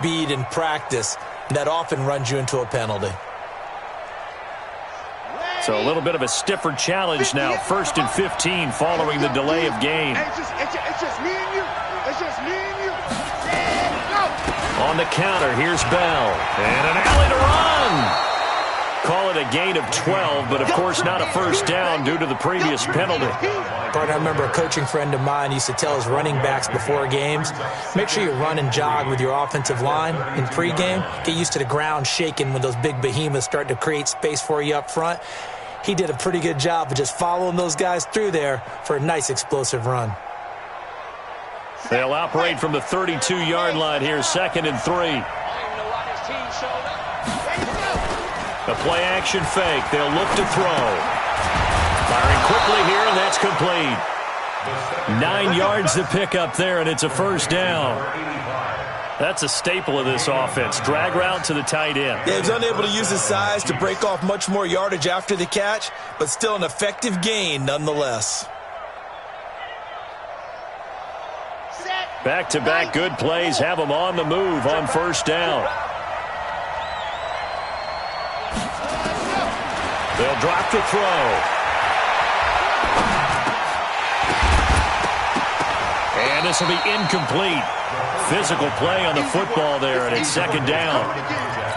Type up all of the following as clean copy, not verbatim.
speed in practice, that often runs you into a penalty. So a little bit of a stiffer challenge now. 1st and 15 following the delay of game. It's just me and you. It's just me and you. On the counter, here's Bell. And an alley to run. Call it a gain of 12, but of course not a first down due to the previous penalty. Partner, I remember a coaching friend of mine used to tell his running backs before games, make sure you run and jog with your offensive line in pregame. Get used to the ground shaking when those big behemoths start to create space for you up front. He did a pretty good job of just following those guys through there for a nice explosive run. They'll operate from the 32-yard line here, 2nd and 3. A play-action fake. They'll look to throw. Firing quickly here, and that's complete. 9 yards to pick up there, and it's a first down. That's a staple of this offense. Drag route to the tight end. Yeah, he's unable to use his size to break off much more yardage after the catch, but still an effective gain nonetheless. Back-to-back good plays have them on the move on first down. They'll drop to throw. And this will be incomplete. Physical play on the football there, and it's 2nd down.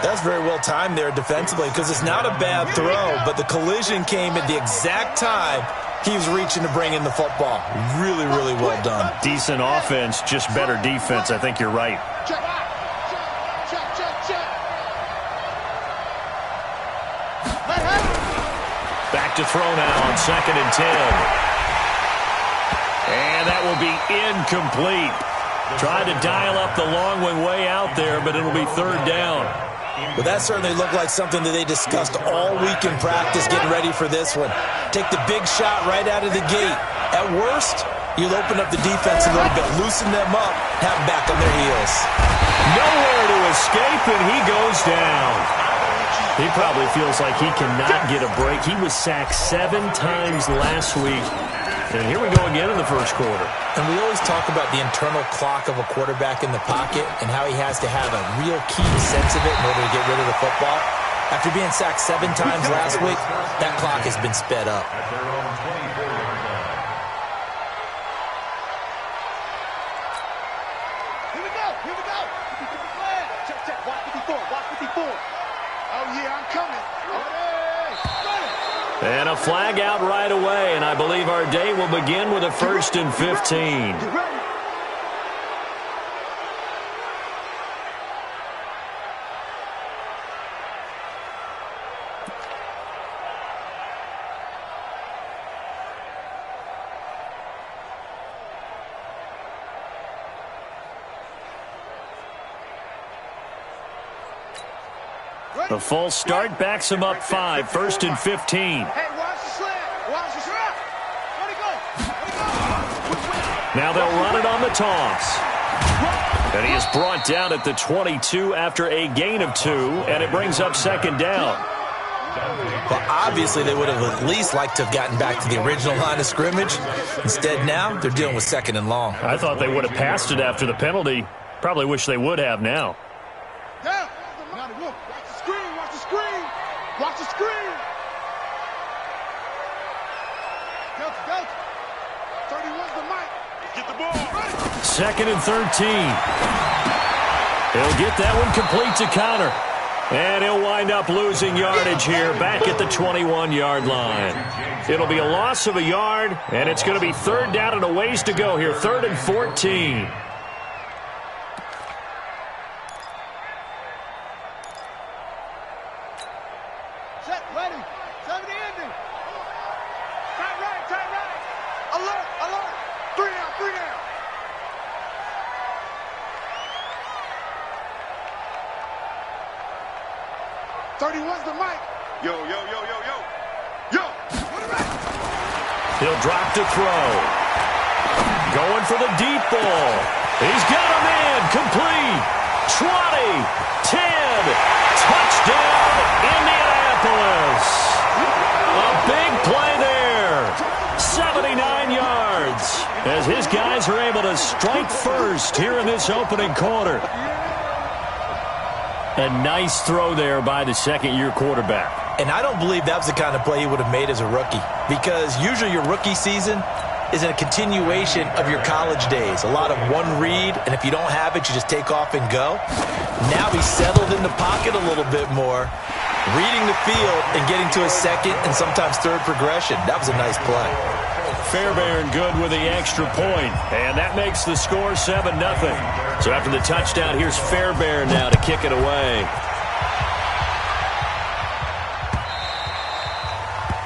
That's very well timed there defensively because it's not a bad throw, but the collision came at the exact time he was reaching to bring in the football. Really, really well done. Decent offense, just better defense. I think you're right. Back to throw now on 2nd and 10. And that will be incomplete. Tried to dial up the long way out there, but it'll be 3rd down. Well, that certainly looked like something that they discussed all week in practice getting ready for this one. Take the big shot right out of the gate. At worst, you'll open up the defense a little bit, loosen them up, have them back on their heels. Nowhere to escape, and he goes down. He probably feels like he cannot get a break. He was sacked 7 times last week. And here we go again in the first quarter. And we always talk about the internal clock of a quarterback in the pocket and how he has to have a real keen sense of it in order to get rid of the football. After being sacked 7 times last week, that clock has been sped up. Here we go. Check. Watch 54. Oh, yeah, I'm coming. And a flag out right away, and I believe our day will begin with a 1st and 15. The full start backs him up 5, 1st and 15. Hey, watch the slant. Watch the slant. Let it go. Now they'll run it on the toss. And he is brought down at the 22 after a gain of 2, and it brings up 2nd down. Well, obviously they would have at least liked to have gotten back to the original line of scrimmage. Instead now, they're dealing with 2nd and long. I thought they would have passed it after the penalty. Probably wish they would have now. Yeah. Watch the screen. Go. 31's the mic. Get the ball. 2nd and 13. He'll get that one complete to Connor. And he'll wind up losing yardage here back at the 21-yard line. It'll be a loss of a yard, and it's going to be 3rd down and a ways to go here. 3rd and 14. He'll drop to throw. Going for the deep ball. He's got him in. Complete. 20. 10. Touchdown, Indianapolis. A big play there. 79 yards. As his guys are able to strike first here in this opening quarter. A nice throw there by the second-year quarterback. And I don't believe that was the kind of play he would have made as a rookie, because usually your rookie season is a continuation of your college days. A lot of one read, and if you don't have it, you just take off and go. Now he's settled in the pocket a little bit more, reading the field and getting to a second and sometimes third progression. That was a nice play. Fairbairn good with the extra point, and that makes the score 7-0. So after the touchdown, here's Fairbairn now to kick it away.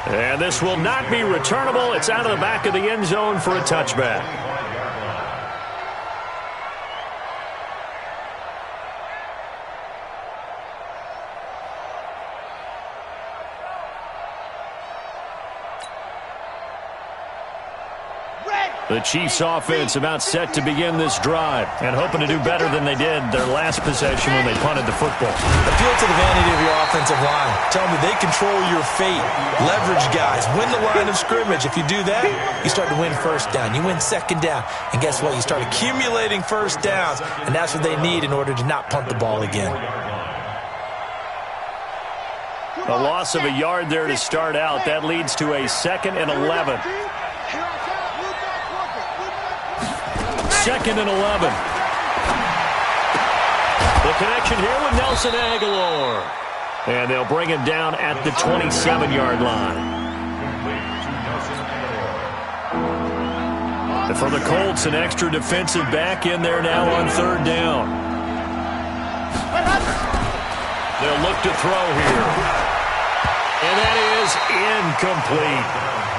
And this will not be returnable. It's out of the back of the end zone for a touchback. The Chiefs offense about set to begin this drive and hoping to do better than they did their last possession when they punted the football. Appeal to the vanity of your offensive line. Tell them they control your fate. Leverage guys. Win the line of scrimmage. If you do that, you start to win first down. You win second down. And guess what? You start accumulating first downs. And that's what they need in order to not punt the ball again. A loss of a yard there to start out. That leads to a 2nd and 11. 2nd and 11. The connection here with Nelson Aguilar. And they'll bring him down at the 27-yard line. And for the Colts, an extra defensive back in there now on 3rd down. They'll look to throw here. And that is incomplete.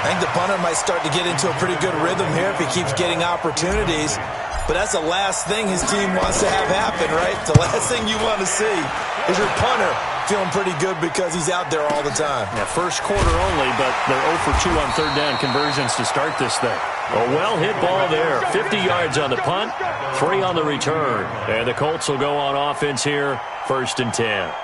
I think the punter might start to get into a pretty good rhythm here if he keeps getting opportunities. But that's the last thing his team wants to have happen, right? The last thing you want to see is your punter feeling pretty good because he's out there all the time. Yeah, first quarter only, but they're 0 for 2 on 3rd down conversions to start this thing. A well-hit ball there. 50 yards on the punt, 3 on the return. And the Colts will go on offense here, 1st and 10.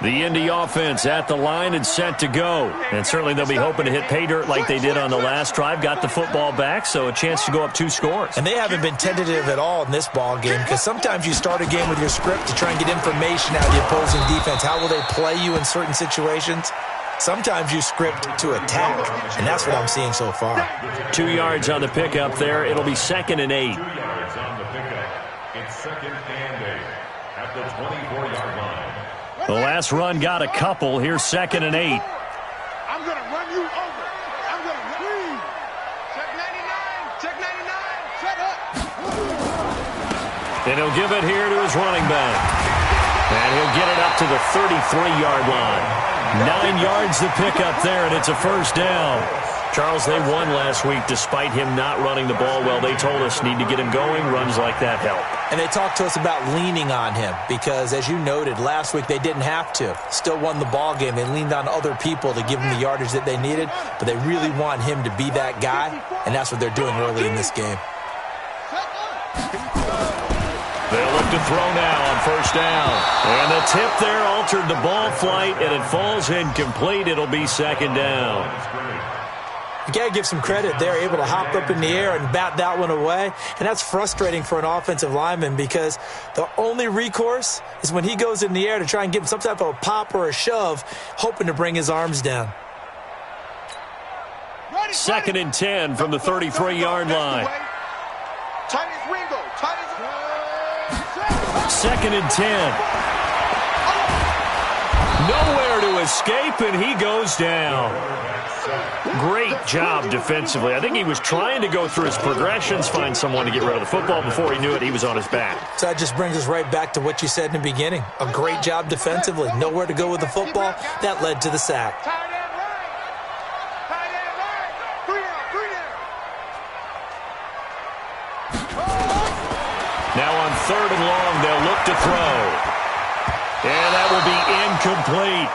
The Indy offense at the line and set to go. And certainly they'll be hoping to hit pay dirt like they did on the last drive. Got the football back, so a chance to go up 2 scores. And they haven't been tentative at all in this ball game, because sometimes you start a game with your script to try and get information out of the opposing defense. How will they play you in certain situations? Sometimes you script to attack, and that's what I'm seeing so far. 2 yards on the pickup there. It'll be 2nd and 8. 2 yards on the pickup. It's 2nd and 8 at the 24-yard line. The last run got a couple. Here's 2nd and 8. I'm going to run you over. I'm going to read. Check 99. Check 99. Shut up. And he'll give it here to his running back. And he'll get it up to the 33-yard line. 9 yards to pick up there, and it's a 1st down. Charles, they won last week despite him not running the ball well. They told us need to get him going. Runs like that help. And they talked to us about leaning on him because, as you noted, last week they didn't have to. Still won the ball game. They leaned on other people to give them the yardage that they needed, but they really want him to be that guy, and that's what they're doing early in this game. They'll look to throw now on 1st down. And the tip there altered the ball flight, and it falls incomplete. It'll be 2nd down. You got to give some credit. They're able to hop up in the air and bat that one away. And that's frustrating for an offensive lineman because the only recourse is when he goes in the air to try and give him some type of a pop or a shove, hoping to bring his arms down. 2nd and 10 from the 33-yard line. 2nd and 10. Nowhere to escape, and he goes down. Great job defensively. I think he was trying to go through his progressions, find someone to get rid of the football. Before he knew it, he was on his back. So that just brings us right back to what you said in the beginning. A great job defensively. Nowhere to go with the football. That led to the sack. Now on 3rd and long, they'll look to throw. And that will be incomplete.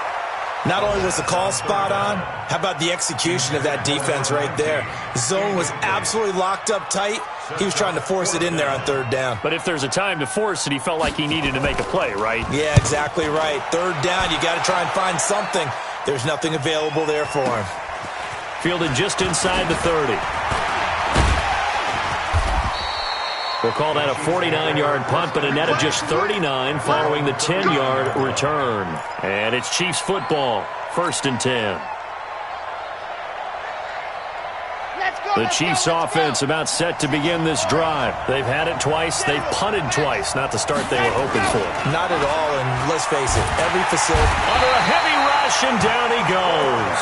Not only was the call spot on, how about the execution of that defense right there? The zone was absolutely locked up tight. He was trying to force it in there on third down. But if there's a time to force it, he felt like he needed to make a play, right? Yeah, exactly right. Third down, you got to try and find something. There's nothing available there for him. Fielded just inside the 30. We'll call that a 49-yard punt, but a net of just 39 following the 10-yard return. And it's Chiefs football, 1st and 10. The Chiefs offense about set to begin this drive. They've had it twice. They've punted twice. Not the start they were hoping for. Not at all, and let's face it, every facility. Under a heavy rush, and down he goes.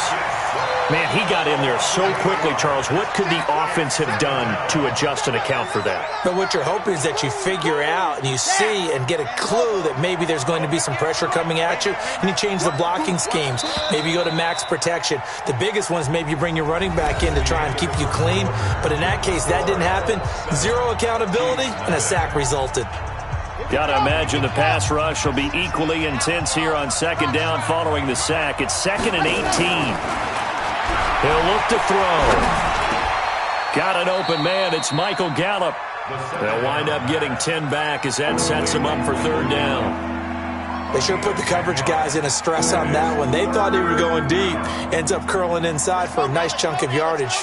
Man, he got in there so quickly, Charles. What could the offense have done to adjust and account for that? But what you're hoping is that you figure out and you see and get a clue that maybe there's going to be some pressure coming at you, and you change the blocking schemes. Maybe you go to max protection. The biggest one is maybe you bring your running back in to try and keep you clean. But in that case, that didn't happen. Zero accountability, and a sack resulted. Got to imagine the pass rush will be equally intense here on 2nd down following the sack. It's 2nd and 18. He'll look to throw. Got an open man. It's Michael Gallup. They'll wind up getting 10 back as that sets him up for 3rd down. They sure put the coverage guys in a stress on that one. They thought they were going deep. Ends up curling inside for a nice chunk of yardage.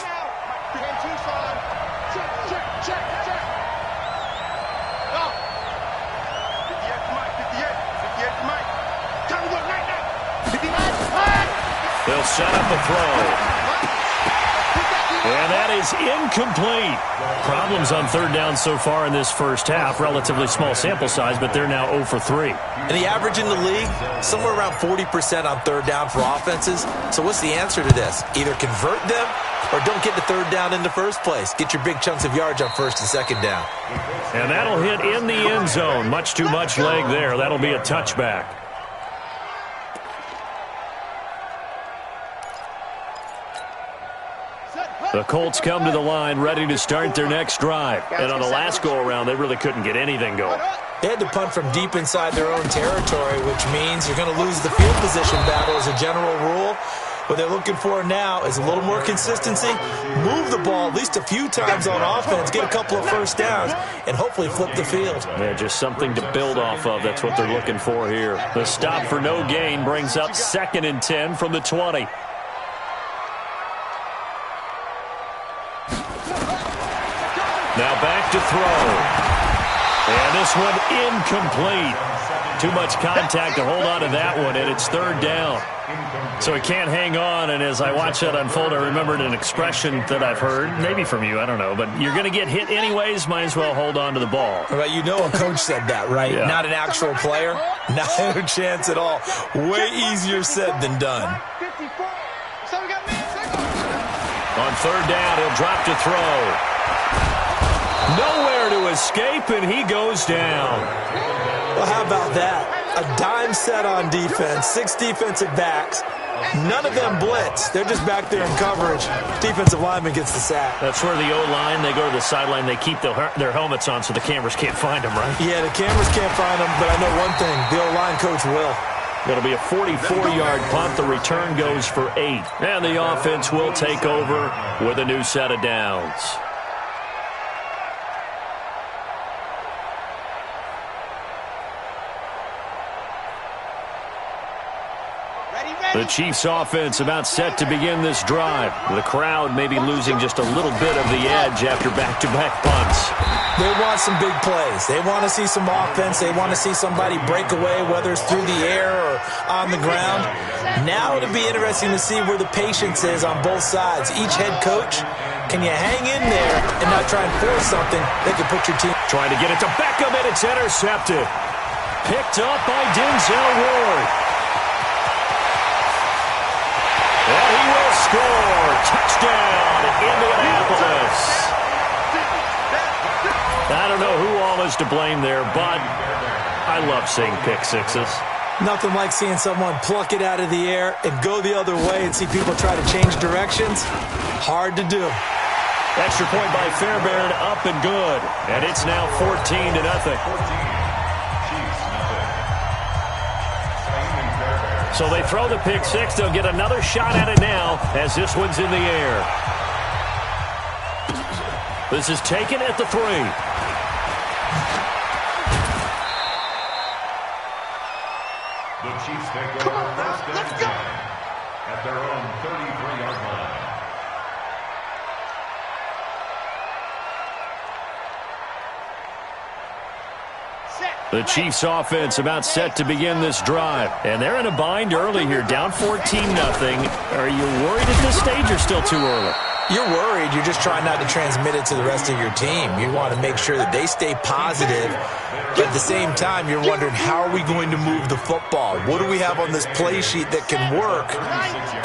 They'll set up a throw. And that is incomplete. Problems on 3rd down so far in this first half. Relatively small sample size, but they're now 0 for 3. And the average in the league, somewhere around 40% on 3rd down for offenses. So what's the answer to this? Either convert them or don't get the 3rd down in the first place. Get your big chunks of yards on 1st and 2nd down. And that'll hit in the end zone. Much too much leg there. That'll be a touchback. The Colts come to the line ready to start their next drive. And on the last go-around, they really couldn't get anything going. They had to punt from deep inside their own territory, which means you're going to lose the field position battle as a general rule. What they're looking for now is a little more consistency, move the ball at least a few times on offense, get a couple of 1st downs, and hopefully flip the field. Yeah, just something to build off of. That's what they're looking for here. The stop for no gain brings up 2nd and 10 from the 20. Now back to throw. And this one incomplete. Too much contact to hold on to that one, and it's 3rd down. So he can't hang on, and as I watch that unfold, I remembered an expression that I've heard, maybe from you, I don't know, but you're going to get hit anyways, might as well hold on to the ball. Well, you know a coach said that, right? Yeah. Not an actual player. Not a chance at all. Way easier said than done. On 3rd down, he'll drop to throw. Nowhere to escape, and he goes down. Well, how about that? A dime set on defense, 6 defensive backs. None of them blitz. They're just back there in coverage. Defensive lineman gets the sack. That's where the O-line, they go to the sideline, they keep their helmets on so the cameras can't find them, right? Yeah, the cameras can't find them, but I know one thing. The O-line coach will. It'll be a 44-yard punt. The return goes for 8. And the offense will take over with a new set of downs. The Chiefs offense about set to begin this drive. The crowd may be losing just a little bit of the edge after back-to-back punts. They want some big plays. They want to see some offense. They want to see somebody break away, whether it's through the air or on the ground. Now it'll be interesting to see where the patience is on both sides. Each head coach, can you hang in there and not try and force something that can put your team... Trying to get it to Beckham, and it's intercepted. Picked up by Denzel Ward. And he will score. Touchdown, Indianapolis. I don't know who all is to blame there, but I love seeing pick sixes. Nothing like seeing someone pluck it out of the air and go the other way and see people try to change directions. Hard to do. Extra point by Fairbairn, up and good. And it's now 14-0. So they throw the pick six. They'll get another shot at it now as this one's in the air. This is taken at the 3. The Chiefs take over first and 10 at their own 33-yard line. The Chiefs offense about set to begin this drive. And they're in a bind early here, down 14-0. Are you worried at this stage or still too early? You're worried. You're just trying not to transmit it to the rest of your team. You want to make sure that they stay positive. But at the same time, you're wondering, how are we going to move the football? What do we have on this play sheet that can work?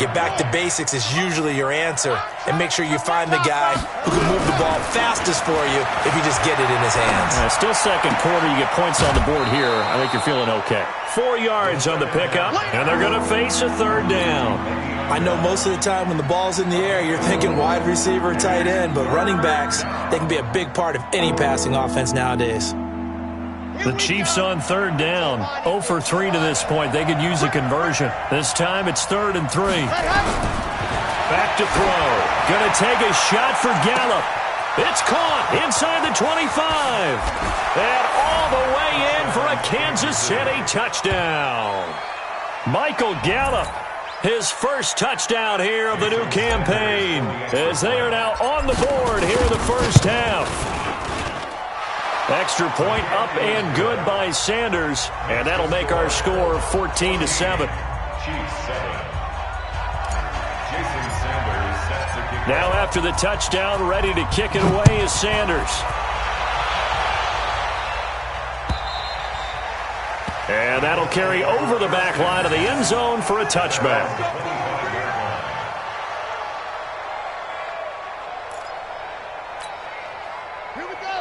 Get back to basics is usually your answer. And make sure you find the guy who can move the ball fastest for you if you just get it in his hands. Still second quarter. You get points on the board here. I think you're feeling okay. 4 yards on the pickup, and they're going to face a third down. I know most of the time when the ball's in the air, you're thinking wide receiver, tight end, but running backs, they can be a big part of any passing offense nowadays. The Chiefs on third down. 0 for 3 to this point. They could use a conversion. This time it's 3rd and 3. Back to throw. Going to take a shot for Gallup. It's caught inside the 25. And all the way in for a Kansas City touchdown. Michael Gallup. His first touchdown here of the new campaign, as they are now on the board here in the first half. Extra point up and good by Sanders, and that'll make our score 14-7. Chiefs 7. Jason Sanders set to kick. Now after the touchdown, ready to kick it away is Sanders. And that'll carry over the back line of the end zone for a touchback.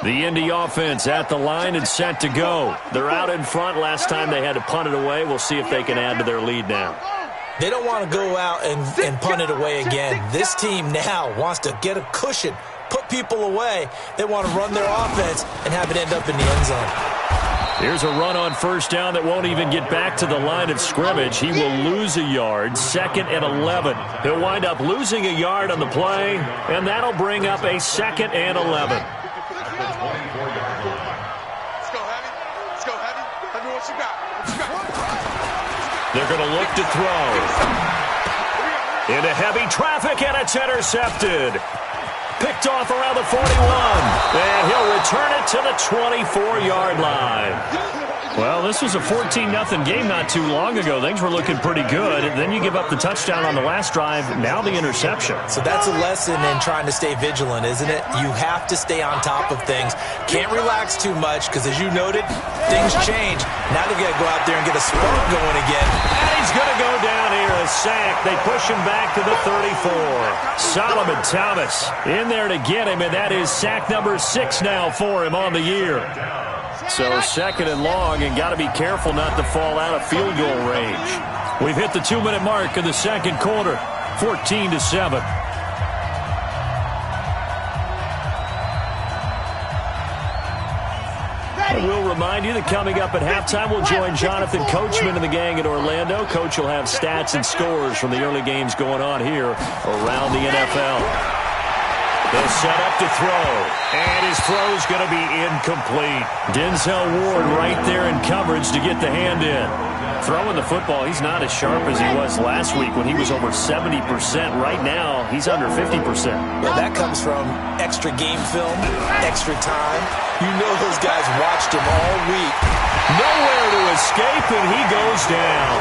The Indy offense at the line and set to go. They're out in front. Last time they had to punt it away. We'll see if they can add to their lead now. They don't want to go out and punt it away again. This team now wants to get a cushion, put people away. They want to run their offense and have it end up in the end zone. Here's a run on first down that won't even get back to the line of scrimmage. He will lose a yard, 2nd and 11. He'll wind up losing a yard on the play, and that'll bring up a 2nd and 11. Let's go, Heavy. Let's go, Heavy. Heavy, what you got? What you got? They're going to look to throw. Into heavy traffic, and it's intercepted. Picked off around the 41, and he'll return it to the 24-yard line. Well, this was a 14-0 game not too long ago. Things were looking pretty good. Then you give up the touchdown on the last drive, now the interception. So that's a lesson in trying to stay vigilant, isn't it? You have to stay on top of things. Can't relax too much because, as you noted, things change. Now they've got to go out there and get a spark going again. And he's going to go down here, a sack. They push him back to the 34. Solomon Thomas in there to get him, and that is sack number 6 now for him on the year. So 2nd and long, and got to be careful not to fall out of field goal range. We've hit the 2-minute mark in the second quarter, 14-7. And we'll remind you that coming up at halftime, we'll join Jonathan Coachman and the gang in Orlando. Coach will have stats and scores from the early games going on here around the NFL. They'll set up to throw, and his throw's going to be incomplete. Denzel Ward right there in coverage to get the hand in. Throwing the football, he's not as sharp as he was last week when he was over 70%. Right now, he's under 50%. Well, that comes from extra game film, extra time. You know those guys watched him all week. Nowhere to escape, and he goes down.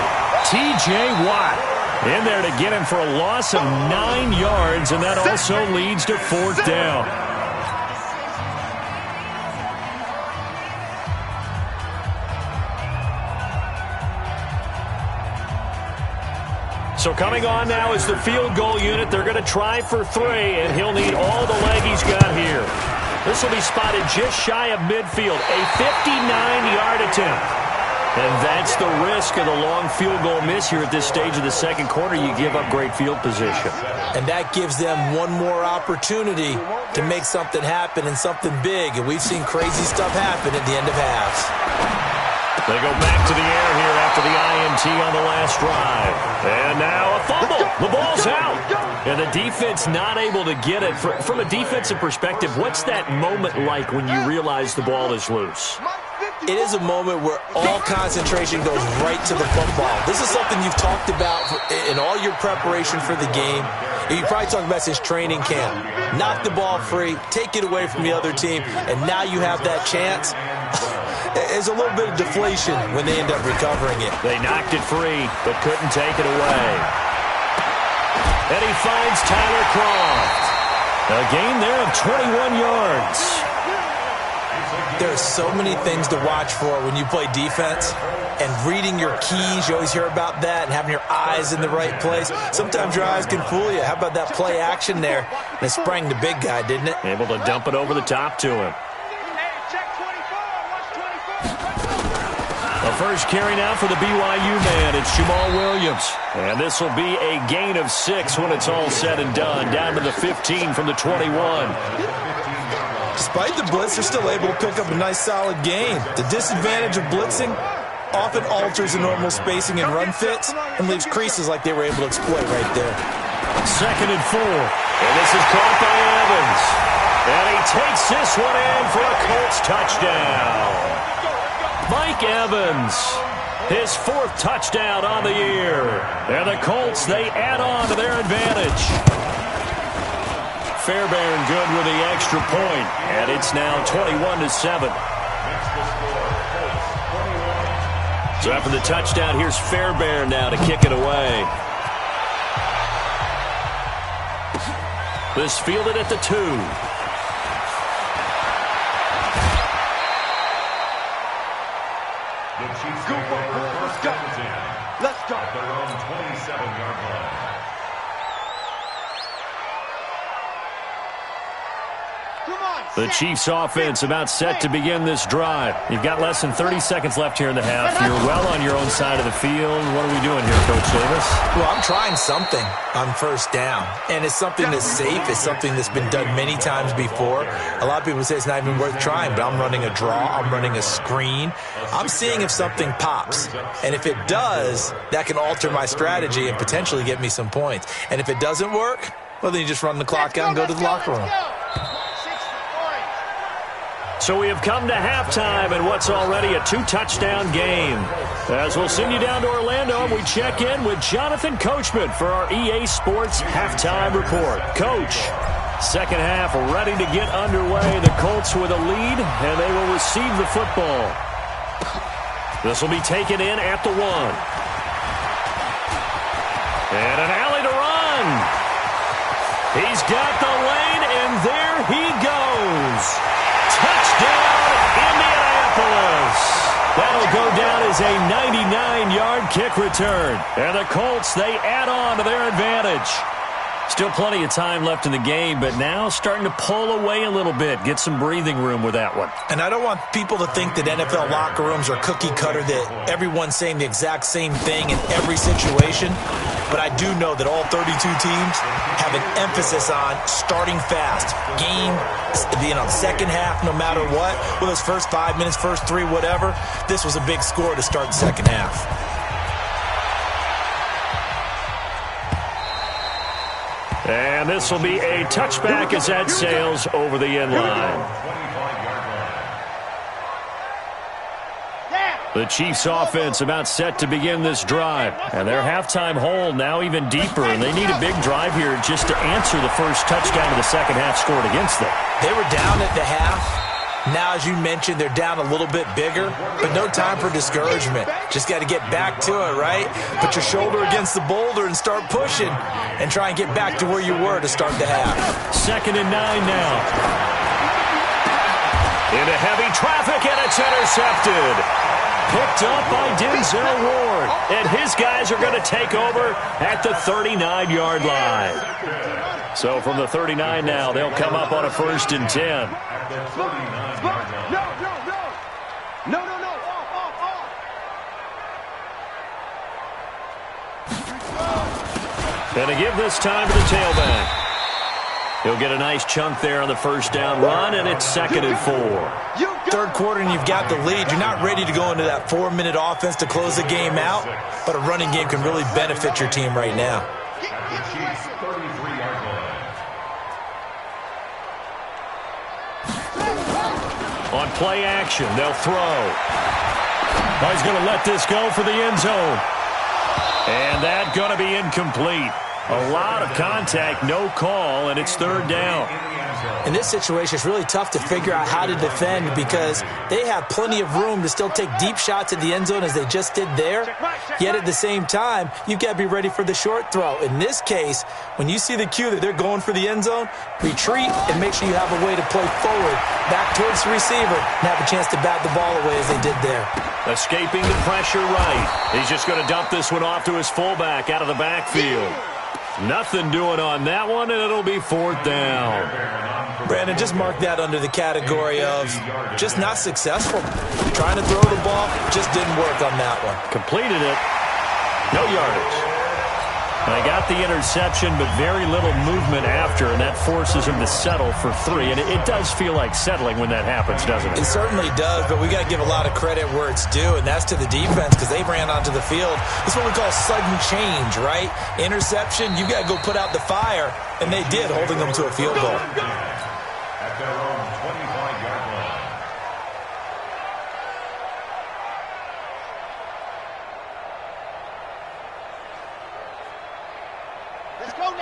T.J. Watt in there to get him for a loss of 9 yards, and that also leads to 4th down. So coming on now is the field goal unit. They're going to try for 3, and he'll need all the leg he's got here. This will be spotted just shy of midfield, a 59-yard attempt. And that's the risk of the long field goal miss here at this stage of the second quarter. You give up great field position. And that gives them one more opportunity to make something happen and something big. And we've seen crazy stuff happen at the end of halves. They go back to the air here after the INT on the last drive. And now a fumble. The ball's out. And the defense not able to get it. From a defensive perspective, what's that moment like when you realize the ball is loose? It is a moment where all concentration goes right to the football. This is something you've talked about in all your preparation for the game. You probably talked about since training camp. Knock the ball free, take it away from the other team, and now you have that chance. There's a little bit of deflation when they end up recovering it. They knocked it free, but couldn't take it away. And he finds Tyler Croft. A gain there of 21 yards. There are so many things to watch for when you play defense. And reading your keys, you always hear about that, and having your eyes in the right place. Sometimes your eyes can fool you. How about that play action there? And it sprang the big guy, didn't it? Able to dump it over the top to him. The first carry now for the BYU man. It's Jamal Williams. And this will be a gain of 6 when it's all said and done. Down to the 15 from the 21. Despite the blitz, they're still able to pick up a nice solid gain. The disadvantage of blitzing often alters the normal spacing and run fits and leaves creases like they were able to exploit right there. 2nd and 4. And this is caught by Evans. And he takes this one in for a Colts touchdown. Mike Evans, his 4th touchdown on the year. And the Colts, they add on to their advantage. Fairbairn good with the extra point. And it's now 21-7. So after the touchdown, here's Fairbairn now to kick it away. This fielded at the 2. Let's go. At their own 27-yard line. The Chiefs offense about set to begin this drive. You've got less than 30 seconds left here in the half. You're well on your own side of the field. What are we doing here, Coach Davis? Well, I'm trying something on first down, and it's something that's safe. It's something that's been done many times before. A lot of people say it's not even worth trying, but I'm running a draw. I'm running a screen. I'm seeing if something pops, and if it does, that can alter my strategy and potentially get me some points. And if it doesn't work, well, then you just run the clock out and go to the locker room. So we have come to halftime in what's already a 2-touchdown game. As we'll send you down to Orlando, we check in with Jonathan Coachman for our EA Sports Halftime Report. Coach, second half ready to get underway. The Colts with a lead, and they will receive the football. This will be taken in at the 1. And an alley to run. He's got the lane, and there he goes. Touchdown, Indianapolis. That'll go down as a 99-yard kick return. And the Colts, they add on to their advantage. Still plenty of time left in the game, but now starting to pull away a little bit, get some breathing room with that one. And I don't want people to think that NFL locker rooms are cookie cutter, that everyone's saying the exact same thing in every situation. But I do know that all 32 teams have an emphasis on starting fast. Game, second half, no matter what. Whether it's first 5 minutes, first 3, whatever. This was a big score to start the second half. And this will be a touchback as that sails over the end line. The Chiefs offense about set to begin this drive. And their halftime hole now even deeper. And they need a big drive here just to answer the first touchdown of the second half scored against them. They were down at the half. Now, as you mentioned, they're down a little bit bigger, but no time for discouragement. Just got to get back to it, right? Put your shoulder against the boulder and start pushing and try and get back to where you were to start the half. 2nd and 9 now. Into heavy traffic, and it's intercepted. Picked up by Denzel Ward. And his guys are going to take over at the 39-yard line. So from the 39 now, they'll come up on a 1st and 10. And to give this time to the tailback. He'll get a nice chunk there on the first down run, and it's 2nd and 4. Third quarter and you've got the lead. You're not ready to go into that 4-minute offense to close the game out, but a running game can really benefit your team right now. On play action, they'll throw. Oh, he's going to let this go for the end zone. And that's going to be incomplete. A lot of contact, no call, and it's 3rd down. In this situation, it's really tough to figure out how to defend because they have plenty of room to still take deep shots at the end zone as they just did there. Yet at the same time, you've got to be ready for the short throw. In this case, when you see the cue that they're going for the end zone, retreat and make sure you have a way to play forward, back towards the receiver, and have a chance to bat the ball away as they did there. Escaping the pressure right. He's just going to dump this one off to his fullback out of the backfield. Nothing doing on that one, and it'll be 4th down. Brandon, just mark that under the category of just not successful. Trying to throw the ball, just didn't work on that one. Completed it. No yardage. They got the interception, but very little movement after, and that forces him to settle for 3. And it does feel like settling when that happens, doesn't it? It certainly does, but we got to give a lot of credit where it's due, and that's to the defense because they ran onto the field. It's what we call sudden change, right? Interception, you got to go put out the fire, and they did, holding them to a field goal. At their own 25-yard line.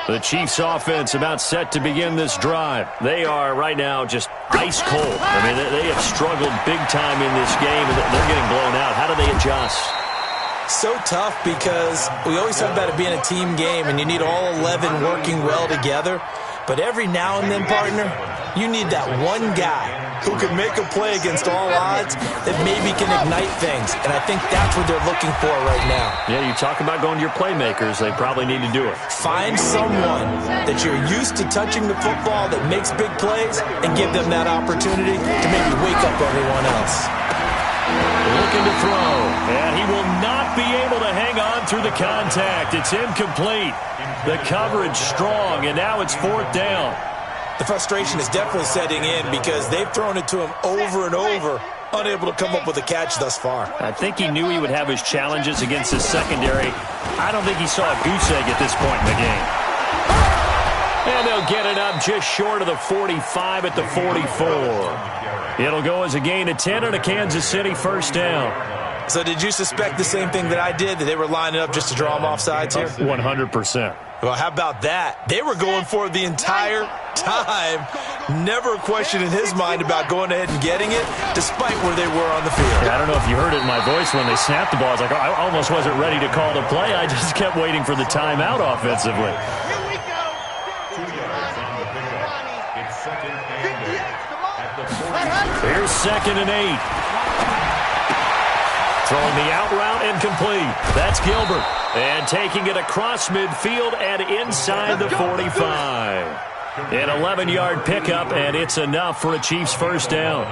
The Chiefs offense about set to begin this drive. They are right now just ice cold. I mean, they have struggled big time in this game, and they're getting blown out. How do they adjust? So tough because we always talk about it being a team game, and you need all 11 working well together. But every now and then, partner, you need that one guy who can make a play against all odds that maybe can ignite things. And I think that's what they're looking for right now. Yeah, you talk about going to your playmakers. They probably need to do it. Find someone that you're used to touching the football that makes big plays and give them that opportunity to maybe wake up everyone else. Looking to throw, and he will not be able to hang on through the contact. It's incomplete. The coverage strong, and now it's 4th down. The frustration is definitely setting in because they've thrown it to him over and over, unable to come up with a catch thus far. I think he knew he would have his challenges against his secondary. I don't think he saw a goose egg at this point in the game. And they'll get it up just short of the 45 at the 44. It'll go as a gain of 10 and a Kansas City first down. So did you suspect the same thing that I did, that they were lining up just to draw them off sides here? 100%. Well, how about that? They were going for it the entire time. Never a question in his mind about going ahead and getting it, despite where they were on the field. Yeah, I don't know if you heard it in my voice when they snapped the ball. I was like, I almost wasn't ready to call the play. I just kept waiting for the timeout offensively. Here we go. 2 yards on the pickup. It's 2nd and 8 at the 40. Here's 2nd and 8. Throwing the out route and complete. That's Gilbert. And taking it across midfield and inside the 45. An 11-yard pickup, and it's enough for a Chiefs first down.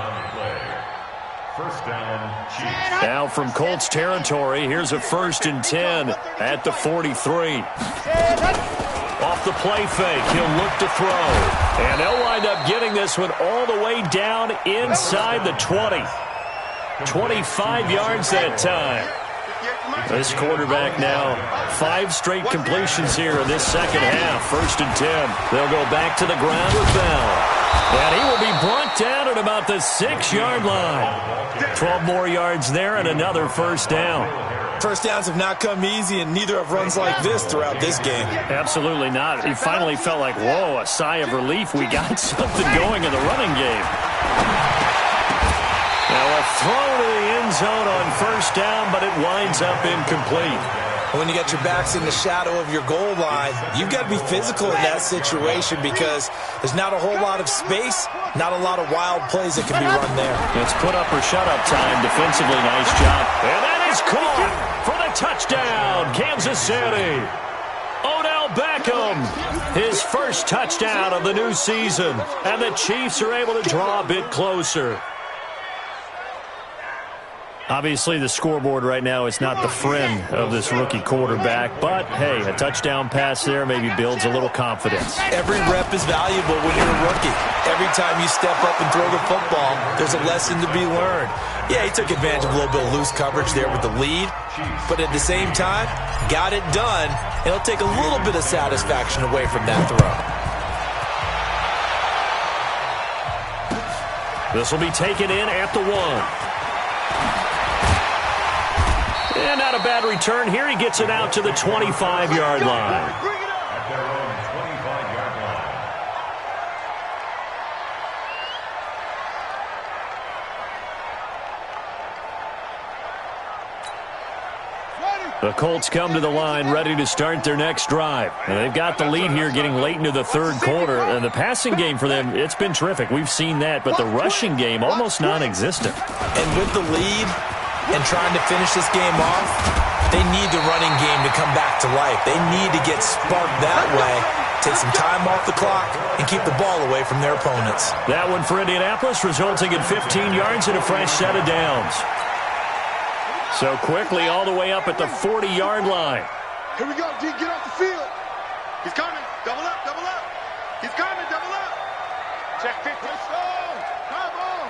First down, Chiefs. Now from Colts territory, here's a 1st and 10 at the 43. Off the play fake, he'll look to throw. And they'll wind up getting this one all the way down inside the 20. 25 yards that time. This quarterback now, 5 straight completions here in this second half. 1st and 10. They'll go back to the ground with Bell. And he will be brought down at about the 6-yard line. 12 more yards there and another first down. First downs have not come easy, and neither have runs like this throughout this game. Absolutely not. He finally felt like, whoa, a sigh of relief. We got something going in the running game. Now a throw to the end zone on first down, but it winds up incomplete. When you got your backs in the shadow of your goal line, you've got to be physical in that situation because there's not a whole lot of space, not a lot of wild plays that can be run there. It's put up or shut up time. Defensively, nice job. And that is caught for the touchdown, Kansas City. Odell Beckham, his first touchdown of the new season. And the Chiefs are able to draw a bit closer. Obviously, the scoreboard right now is not the friend of this rookie quarterback, but, hey, a touchdown pass there maybe builds a little confidence. Every rep is valuable when you're a rookie. Every time you step up and throw the football, there's a lesson to be learned. Yeah, he took advantage of a little bit of loose coverage there with the lead, but at the same time, got it done, and it'll take a little bit of satisfaction away from that throw. This will be taken in at the 1. And not a bad return here. He gets it out to the 25-yard line. At their own 25-yard line. The Colts come to the line ready to start their next drive. And they've got the lead here getting late into the third quarter. And the passing game for them, it's been terrific. We've seen that. But the rushing game, almost non-existent. And with the lead and trying to finish this game off, they need the running game to come back to life. They need to get sparked that way, take some time off the clock, and keep the ball away from their opponents. That one for Indianapolis, resulting in 15 yards and a fresh set of downs. So quickly all the way up at the 40-yard line. Here we go, D. Get off the field. He's coming. Double up, double up. He's coming, double up. Check 50. Come on.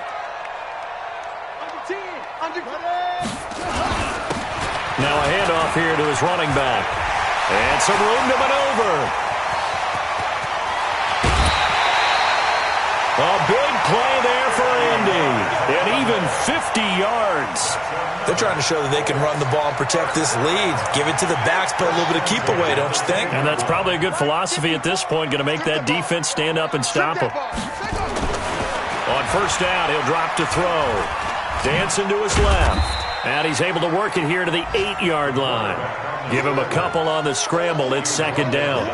Under 10. Under 20. Now a handoff here to his running back. And some room to maneuver. A big play there for Indy. And even 50 yards. They're trying to show that they can run the ball and protect this lead. Give it to the backs, put a little bit of keep away, don't you think? And that's probably a good philosophy at this point. Going to make that defense stand up and stop him. On first down, he'll drop to throw. Dancing to his left. And he's able to work it here to the 8-yard line. Give him a couple on the scramble. It's second down.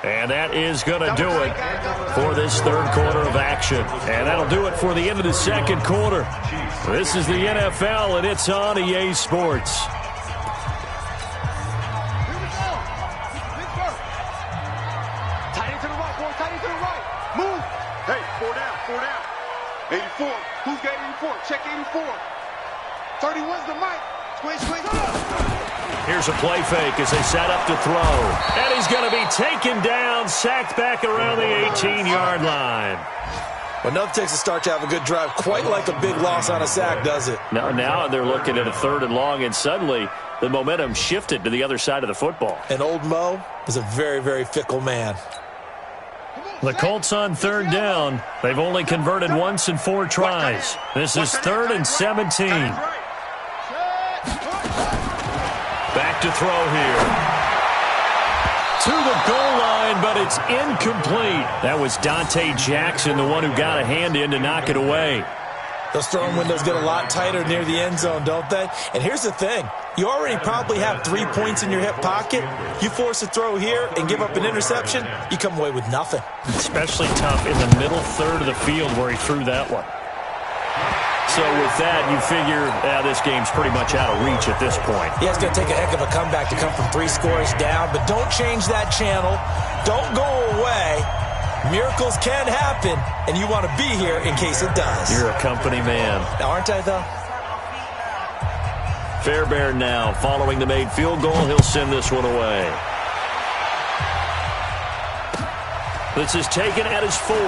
And that is going to do it for this third quarter of action. And that'll do it for the end of the second quarter. This is the NFL, and it's on EA Sports. Tight end to the right, boy. Tight end to the right. Move. Hey, 4 down, 4 down. 84. Who's got 84? Check 84. 31's the mic. Squish, squish. Here's a play fake as they set up to throw. And he's going to be taken down, sacked back around the 18-yard line. Well, nothing takes a start to have a good drive, quite like a big loss on a sack, does it? Now they're looking at a 3rd and long, and suddenly the momentum shifted to the other side of the football. And old Mo is a very, very fickle man. The Colts on 3rd down. They've only converted once in 4 tries. This is 3rd and 17. Back to throw here. To the goal line, but it's incomplete. That was Dante Jackson, the one who got a hand in to knock it away. Those throwing windows get a lot tighter near the end zone, don't they? And here's the thing. You already probably have 3 points in your hip pocket. You force a throw here and give up an interception, you come away with nothing. Especially tough in the middle third of the field where he threw that one. So with that, you figure this game's pretty much out of reach at this point. Yeah, it's going to take a heck of a comeback to come from 3 scores down, but don't change that channel. Don't go away. Miracles can happen, and you want to be here in case it does. You're a company man. Aren't I, though? Fairbairn now, following the made field goal, he'll send this one away. This is taken at his 4.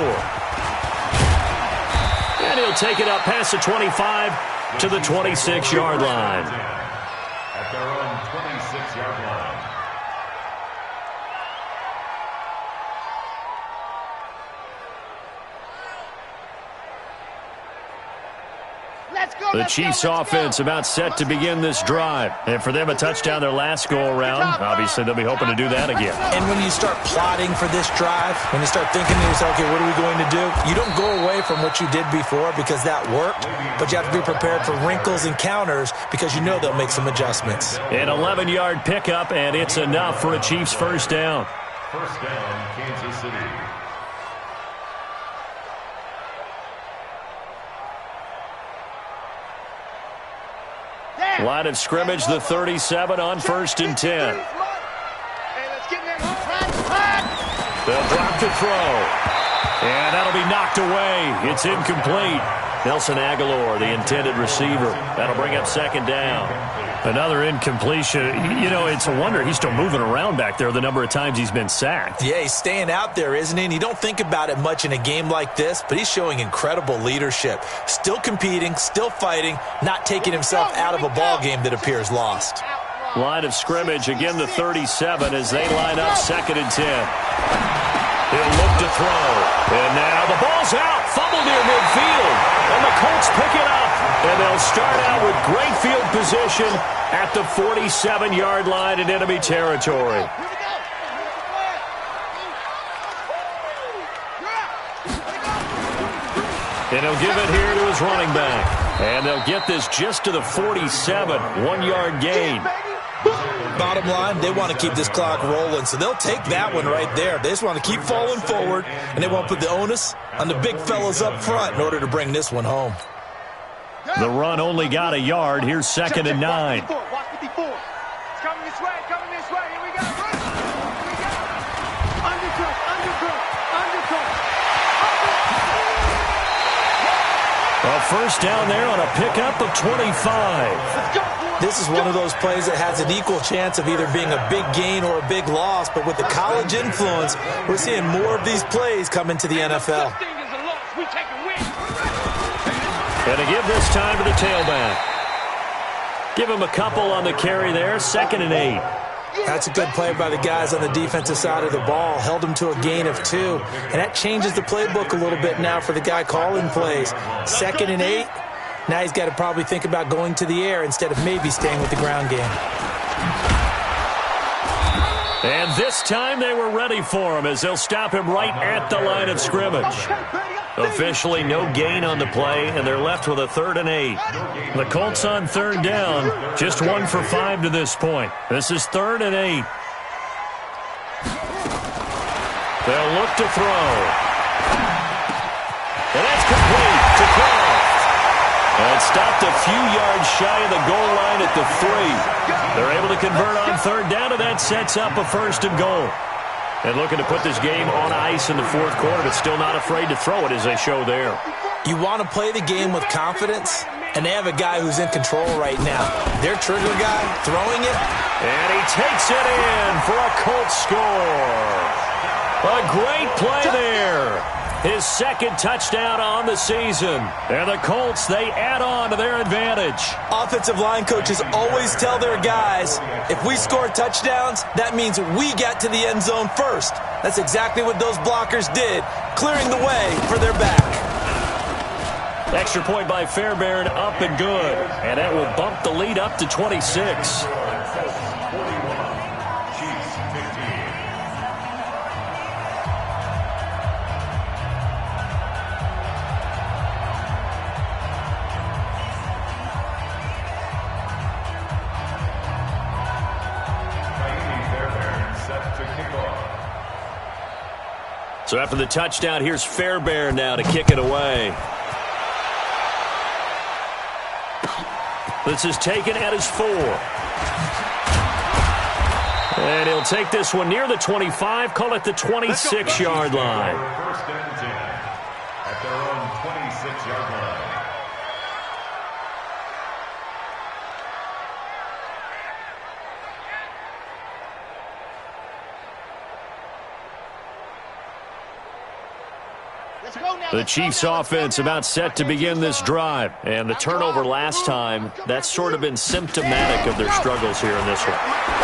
And he'll take it up past the 25 to the 26-yard line. At their own 26-yard line. The Chiefs offense about set to begin this drive. And for them, a touchdown their last go-around. Obviously, they'll be hoping to do that again. And when you start plotting for this drive, when you start thinking to yourself, okay, what are we going to do? You don't go away from what you did before because that worked, but you have to be prepared for wrinkles and counters because you know they'll make some adjustments. An 11-yard pickup, and it's enough for a Chiefs first down. First down, Kansas City. Line of scrimmage, the 37 on 1st and 10. Hey, let's get They'll drop to throw. And that'll be knocked away. It's incomplete. Nelson Aguilar, the intended receiver. That'll bring up second down. Another incompletion. You know, it's a wonder he's still moving around back there the number of times he's been sacked. Yeah, he's staying out there, isn't he? And you don't think about it much in a game like this, but he's showing incredible leadership. Still competing, still fighting, not taking himself out of a ball game that appears lost. Line of scrimmage, again the 37 as they line up 2nd and 10. He'll look to throw. And now the ball's out. Fumble near midfield. And the Colts pick it up. And they'll start out with great field position at the 47-yard line in enemy territory. And he'll give it here to his running back. And they'll get this just to the 47. 1-yard gain. Bottom line, they want to keep this clock rolling, so they'll take that one right there. They just want to keep falling forward, and they want to put the onus on the big fellas up front in order to bring this one home. The run only got a yard. Here's 2nd and 9. Watch 54. It's coming this way, Here we go. Run. Here we go. Undercut. A first down there on a pickup of 25. This is one of those plays that has an equal chance of either being a big gain or a big loss, but with the college influence, we're seeing more of these plays come into the NFL. And to give this time to the tailback. Give him a couple on the carry there, 2nd and 8. That's a good play by the guys on the defensive side of the ball. Held them to a gain of 2. And that changes the playbook a little bit now for the guy calling plays. 2nd and 8. Now he's got to probably think about going to the air instead of maybe staying with the ground game. And this time they were ready for him as they'll stop him right at the line of scrimmage. Officially no gain on the play, and they're left with a 3rd and 8. The Colts on 3rd down, just 1 for 5 to this point. This is 3rd and 8. They'll look to throw. And that's complete to Kraft. And stopped a few yards shy of the goal line at the 3. They're able to convert on 3rd down, and that sets up a 1st and goal. And looking to put this game on ice in the 4th quarter, but still not afraid to throw it as they show there. You want to play the game with confidence, and they have a guy who's in control right now. Their trigger guy throwing it. And he takes it in for a Colts score. A great play there. His 2nd touchdown on the season. And the Colts, they add on to their advantage. Offensive line coaches always tell their guys, if we score touchdowns, that means we get to the end zone first. That's exactly what those blockers did, clearing the way for their back. Extra point by Fairbairn, up and good. And that will bump the lead up to 26. So after the touchdown, here's Fairbairn now to kick it away. This is taken at his 4. And he'll take this one near the 25, call it the 26-yard line. 1st and 10 at their own 26-yard line. The Chiefs offense about set to begin this drive. And the turnover last time, that's sort of been symptomatic of their struggles here in this one.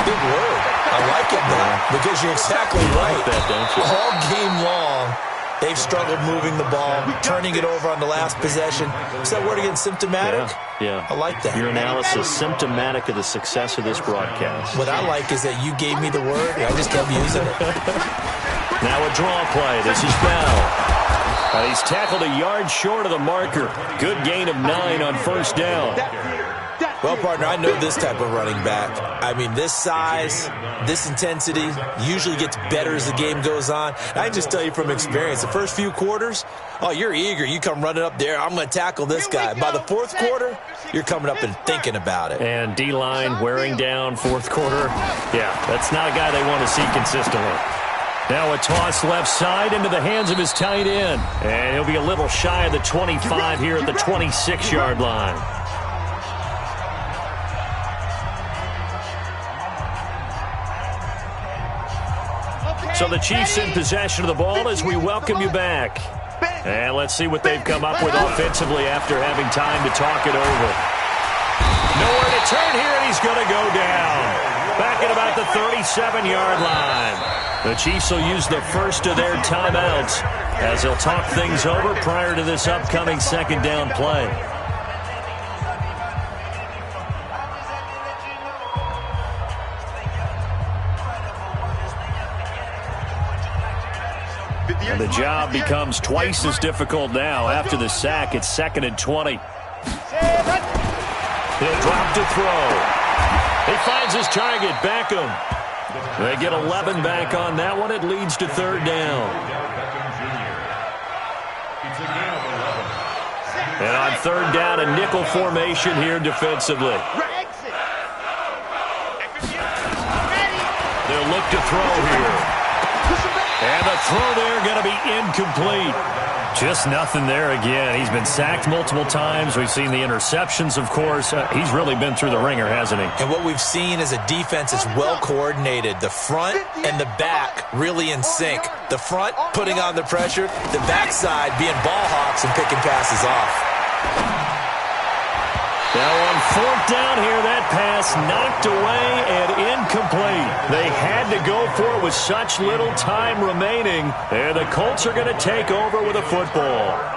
Big word. I like it now because you're exactly right. Like that, don't you? All game long, they've struggled moving the ball, turning it over on the last possession. Is that word again, symptomatic? Yeah. I like that. Your analysis symptomatic of the success of this broadcast. What I like is that you gave me the word, and I just kept using it. Now a draw play. This is Bell. He's tackled a yard short of the marker. Good gain of 9 on 1st down. Well, partner, I know this type of running back. I mean, this size, this intensity usually gets better as the game goes on. I can just tell you from experience, the first few quarters, oh, you're eager. You come running up there, I'm going to tackle this guy. By the 4th quarter, you're coming up and thinking about it. And D-line wearing down 4th quarter. Yeah, that's not a guy they want to see consistently. Now a toss left side into the hands of his tight end. And he'll be a little shy of the 25 here at the 26-yard line. So the Chiefs in possession of the ball as we welcome you back. And let's see what they've come up with offensively after having time to talk it over. Nowhere to turn here, and he's going to go down. Back at about the 37-yard line. The Chiefs will use the first of their timeouts as they'll talk things over prior to this upcoming second down play. And the job becomes twice as difficult now after the sack. It's 2nd and 20. He'll drop to throw. He finds his target, Beckham. They get 11 back on that one. It leads to 3rd down. And on 3rd down, a nickel formation here defensively. They'll look to throw here. And the throw there going to be incomplete. Just nothing there again. He's been sacked multiple times. We've seen the interceptions, of course. He's really been through the ringer, hasn't he? And what we've seen is a defense that's well coordinated. The front and the back really in sync. The front putting on the pressure. The backside being ball hawks and picking passes off. Now on 4th down here, that pass knocked away and incomplete. They had to go for it with such little time remaining. And the Colts are going to take over with a football.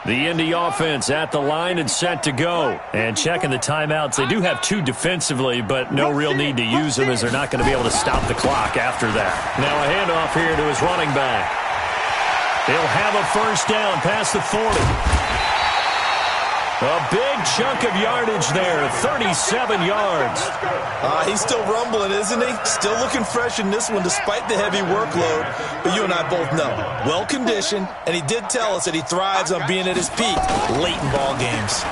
The Indy offense at the line and set to go. And checking the timeouts. They do have 2 defensively, but no real need to use them as they're not going to be able to stop the clock after that. Now a handoff here to his running back. He'll have a 1st down past the 40. A big chunk of yardage there, 37 yards. He's still rumbling, isn't he? Still looking fresh in this one despite the heavy workload. But you and I both know, well-conditioned, and he did tell us that he thrives on being at his peak late in ball games.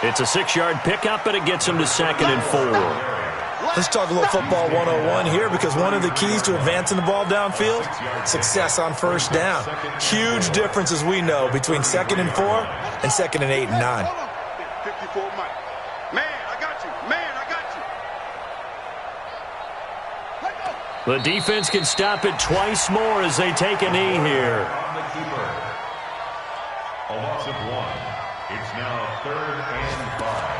It's a 6-yard pickup, and it gets him to 2nd and 4. Let's talk a little football 101 here, because one of the keys to advancing the ball downfield, success on 1st down. Huge difference, as we know, between 2nd and 4 and 2nd and 8 and 9. 54 Mike. Man, I got you. Man, I got you. The defense can stop it twice more as they take a knee here. A loss of 1. It's now 3rd and 5.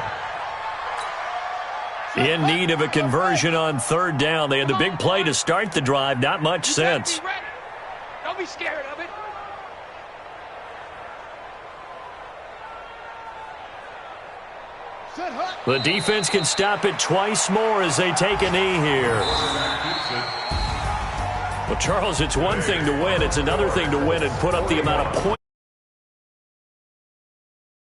In need of a conversion on 3rd down. They had the big play to start the drive. Not much sense. Don't be scared of it. The defense can stop it twice more as they take a knee here. Well, Charles, it's one thing to win. It's another thing to win and put up the amount of points.